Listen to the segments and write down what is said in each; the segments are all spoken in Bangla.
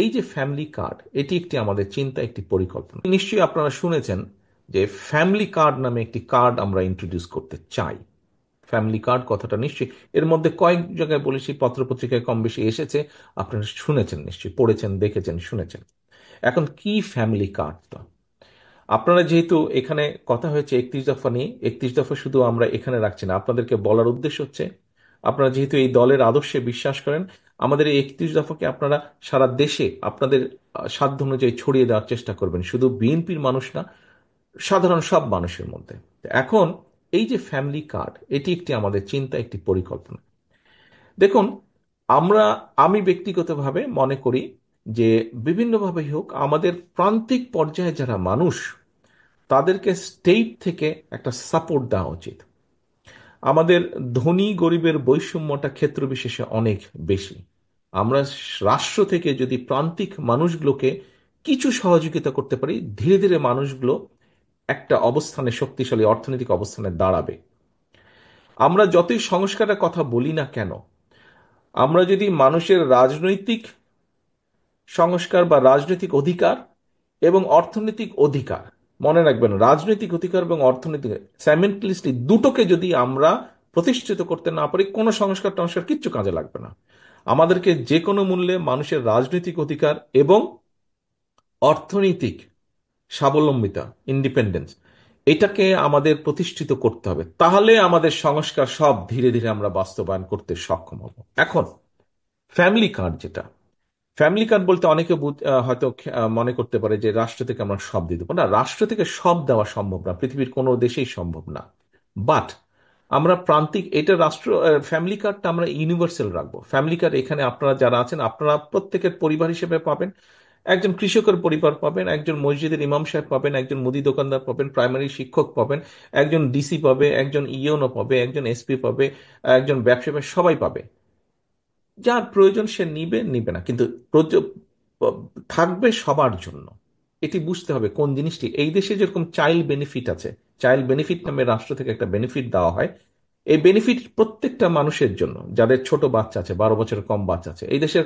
এই যে ফ্যামিলি কার্ড, এটি একটি আমাদের চিন্তা, একটি পরিকল্পনা। নিশ্চয়ই আপনারা শুনেছেন যে ফ্যামিলি কার্ড নামে একটি কার্ড আমরা ইন্ট্রোডিউস করতে চাই। ফ্যামিলি কার্ড কথাটা নিশ্চয়ই এর মধ্যে কয়েক জায়গায় বলেছি, পত্রপত্রিকায় কম বেশি এসেছে, আপনারা শুনেছেন, নিশ্চয়ই পড়েছেন, দেখেছেন, শুনেছেন। এখন কি ফ্যামিলি কার্ডটা? আপনারা যেহেতু এখানে কথা হয়েছে 31 দফা নিয়ে, 31 দফা শুধু আমরা এখানে রাখছি না, আপনাদেরকে বলার উদ্দেশ্য হচ্ছে আপনারা যেহেতু এই দলের আদর্শে বিশ্বাস করেন, আমাদের এই 31 দফাকে আপনারা সারা দেশে আপনাদের সাধ্য অনুযায়ী ছড়িয়ে দেওয়ার চেষ্টা করবেন, শুধু বিএনপির মানুষ না, সাধারণ সব মানুষের মধ্যে। এখন এই যে ফ্যামিলি কার্ড, এটি একটি আমাদের চিন্তা, একটি পরিকল্পনা। দেখুন, আমরা আমি ব্যক্তিগতভাবে মনে করি যে বিভিন্নভাবেই হোক আমাদের প্রান্তিক পর্যায়ে যারা মানুষ, তাদেরকে স্টেট থেকে একটা সাপোর্ট দেওয়া উচিত। আমাদের ধনী গরিবের বৈষম্যটা ক্ষেত্র বিশেষে অনেক বেশি। আমরা রাষ্ট্র থেকে যদি প্রান্তিক মানুষগুলোকে কিছু সহযোগিতা করতে পারি, ধীরে ধীরে মানুষগুলো একটা অবস্থানে, শক্তিশালী অর্থনৈতিক অবস্থানে দাঁড়াবে। আমরা যতই সংস্কারের কথা বলি না কেন, আমরা যদি মানুষের রাজনৈতিক সংস্কার বা রাজনৈতিক অধিকার এবং অর্থনৈতিক অধিকার, মনে রাখবেন রাজনৈতিক অধিকার এবং অর্থনৈতিক সাইমেন্টালিস্টলি দুটোকে যদি আমরা প্রতিষ্ঠিত করতে না পারি, কোনো সংস্কার টংস্কার কিচ্ছু কাজে লাগবে না। আমাদেরকে যে কোনো মূল্যে মানুষের রাজনৈতিক অধিকার এবং অর্থনৈতিক স্বাবলম্বিতা, ইন্ডিপেন্ডেন্স, এটাকে আমাদের প্রতিষ্ঠিত করতে হবে। তাহলে আমাদের সংস্কার সব ধীরে ধীরে আমরা বাস্তবায়ন করতে সক্ষম হব। এখন ফ্যামিলি কার্ড যেটা, ফ্যামিলি কার্ড বলতে অনেকে হয়তো মনে করতে পারে যে রাষ্ট্র থেকে আমরা সব দিয়ে দেবো। না, রাষ্ট্র থেকে সব দেওয়া সম্ভব না, পৃথিবীর কোনো দেশেই সম্ভব না। বাট আমরা প্রান্তিক, এটা রাষ্ট্র ফ্যামিলি কার্ডটা আমরা ইউনিভার্সাল রাখবো। ফ্যামিলি কার্ড এখানে আপনারা যারা আছেন, আপনারা প্রত্যেকের পরিবার হিসেবে পাবেন। একজন কৃষকের পরিবার পাবেন, একজন মসজিদের ইমাম সাহেব পাবেন, একজন মুদি দোকানদার পাবেন, প্রাইমারি শিক্ষক পাবেন, একজন ডিসি পাবে, একজন ইওনো পাবে, একজন এসপি পাবে, একজন ব্যবসায়ী পাবে, সবাই পাবে। যার প্রয়োজন সে নিবে, নিবে না, কিন্তু থাকবে সবার জন্য। এটি বুঝতে হবে কোন জিনিসটি। এই দেশে যেরকম চাইল্ড বেনিফিট আছে, চাইল্ড বেনিফিট নামে রাষ্ট্র থেকে একটা বেনিফিট দেওয়া হয়, এই বেনিফিট প্রত্যেকটা মানুষের জন্য, যাদের ছোট বাচ্চা আছে, 12 বছরের কম বাচ্চা আছে। এই দেশের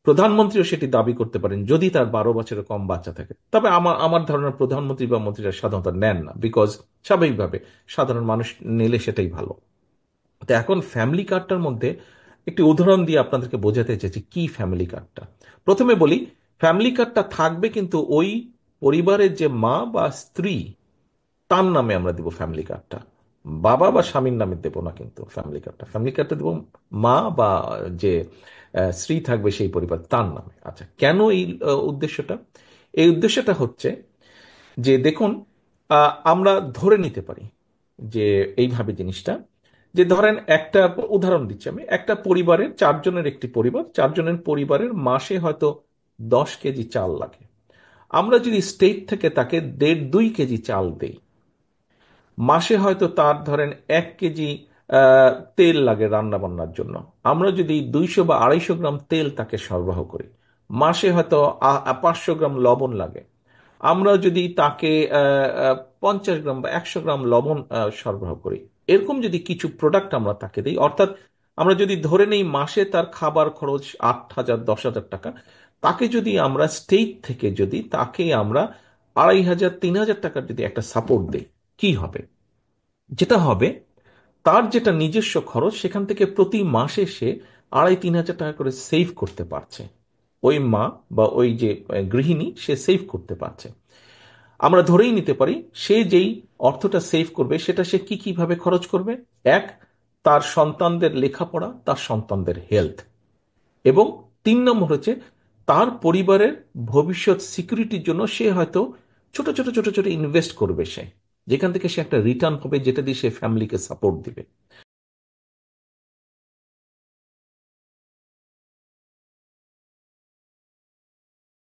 প্রধানমন্ত্রীও সেটি দাবি করতে পারেন যদি তার 12 বছরের কম বাচ্চা থাকে। তবে আমার আমার ধারণা প্রধানমন্ত্রী বা মন্ত্রীরা সাধারণত নেন না, বিকজ স্বাভাবিকভাবে সাধারণ মানুষ নিলে সেটাই ভালো। তো এখন ফ্যামিলি কার্ডটার মধ্যে একটি উদাহরণ দিয়ে আপনাদেরকে বোঝাতে চাইছি কি ফ্যামিলি কার্ডটা। প্রথমে বলি, ফ্যামিলি কার্ডটা থাকবে কিন্তু ওই পরিবারের যে মা বা স্ত্রী, তার নামে আমরা দেবো ফ্যামিলি কার্ডটা। বাবা বা স্বামীর নামে দেবো না কিন্তু ফ্যামিলি কার্ডটা দেবো মা বা যে স্ত্রী থাকবে সেই পরিবার, তার নামে। আচ্ছা, কেন এই উদ্দেশ্যটা? এই উদ্দেশ্যটা হচ্ছে যে দেখুন, আমরা ধরে নিতে পারি যে এইভাবে জিনিসটা, যে ধরেন একটা উদাহরণ দিচ্ছি আমি, একটা পরিবারের চারজনের, একটি পরিবার, চারজনের পরিবারের মাসে হয়তো 10 কেজি চাল লাগে। আমরা যদি স্টেট থেকে তাকে 1.5-2 কেজি চাল দেই, মাসে হয়তো তার ধরেন 1 কেজি তেল লাগে রান্না বান্নার জন্য। আমরা যদি 200 বা 250 গ্রাম তেল তাকে সরবরাহ করি, মাসে হয়তো 500 গ্রাম লবণ লাগে। আমরা যদি তাকে 50 গ্রাম বা 100 গ্রাম লবণ সরবরাহ করি, এরকম যদি কিছু প্রোডাক্ট আমরা তাকে দিই, অর্থাৎ আমরা যদি ধরে নেই মাসে তার খাবার খরচ 8,000 10,000 টাকা, তাকে যদি আমরা স্টেট থেকে যদি তাকে আমরা 2,500 3,000 টাকার যদি একটা সাপোর্ট দিই, কি হবে? যেটা হবে, তার যেটা নিজস্ব খরচ, সেখান থেকে প্রতি মাসে সে 2,500 3,000 টাকা করে সেভ করতে পারছে। ওই মা বা ওই যে গৃহিণী, সে সেভ করতে পারছে। আমরা ধরেই নিতে পারি সে যেই অর্থটা সেভ করবে, সেটা সে কি কিভাবে খরচ করবে। এক, তার সন্তানদের লেখাপড়া, তার সন্তানদের হেলথ, এবং 3 নম্বর হচ্ছে তার পরিবারের ভবিষ্যৎ সিকিউরিটির জন্য সে হয়তো ছোট ছোট ছোট ছোট ইনভেস্ট করবে, সে যেখান থেকে সে একটা রিটার্ন পাবে, যেটা দিয়ে সে ফ্যামিলিকে সাপোর্ট দিবে।